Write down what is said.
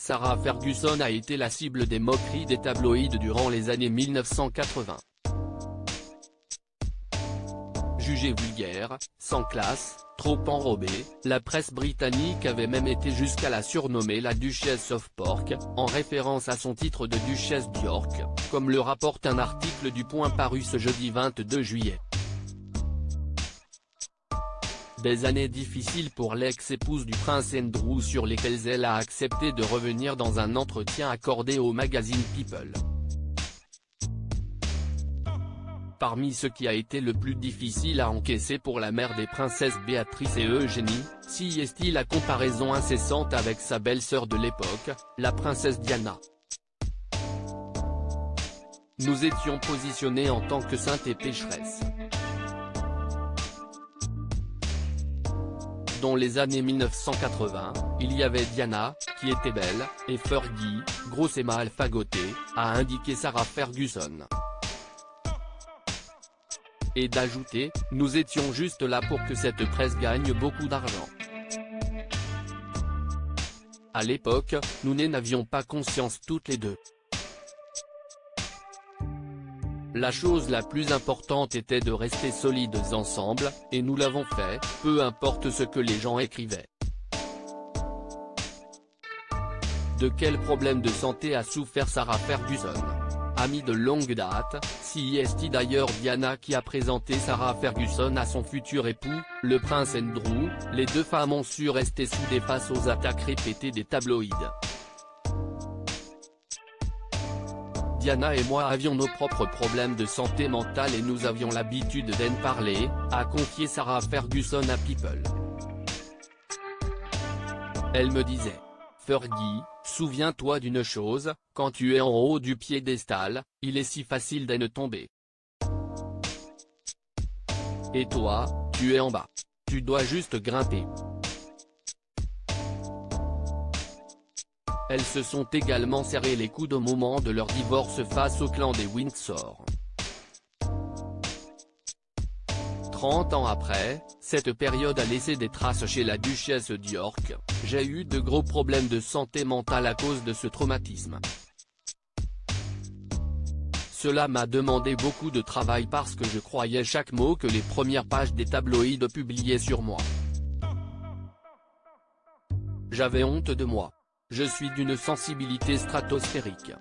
Sarah Ferguson a été la cible des moqueries des tabloïds durant les années 1980. Jugée vulgaire, sans classe, trop enrobée, la presse britannique avait même été jusqu'à la surnommer la Duchess of Pork, en référence à son titre de duchesse d'York, comme le rapporte un article du Point paru ce jeudi 22 juillet. Des années difficiles pour l'ex-épouse du prince Andrew sur lesquelles elle a accepté de revenir dans un entretien accordé au magazine People. Parmi ce qui a été le plus difficile à encaisser pour la mère des princesses Béatrice et Eugénie, si est-il la comparaison incessante avec sa belle-sœur de l'époque, la princesse Diana. Nous étions positionnés en tant que saintes et pécheresses. Dans les années 1980, il y avait Diana, qui était belle, et Fergie, grosse et mal fagotée, a indiqué Sarah Ferguson. Et d'ajouter, nous étions juste là pour que cette presse gagne beaucoup d'argent. À l'époque, nous n'avions pas conscience toutes les deux. La chose la plus importante était de rester solides ensemble, et nous l'avons fait, peu importe ce que les gens écrivaient. De quel problème de santé a souffert Sarah Ferguson? Amie de longue date, si est d'ailleurs Diana qui a présenté Sarah Ferguson à son futur époux, le prince Andrew, les deux femmes ont su rester soudées face aux attaques répétées des tabloïds. Diana et moi avions nos propres problèmes de santé mentale et nous avions l'habitude d'en parler, a confié Sarah Ferguson à People. Elle me disait: Fergie, souviens-toi d'une chose, quand tu es en haut du piédestal, il est si facile d'en tomber. Et toi, tu es en bas. Tu dois juste grimper. Elles se sont également serré les coudes au moment de leur divorce face au clan des Windsor. 30 ans après, cette période a laissé des traces chez la duchesse d'York. J'ai eu de gros problèmes de santé mentale à cause de ce traumatisme. Cela m'a demandé beaucoup de travail parce que je croyais chaque mot que les premières pages des tabloïds publiaient sur moi. J'avais honte de moi. Je suis d'une sensibilité stratosphérique.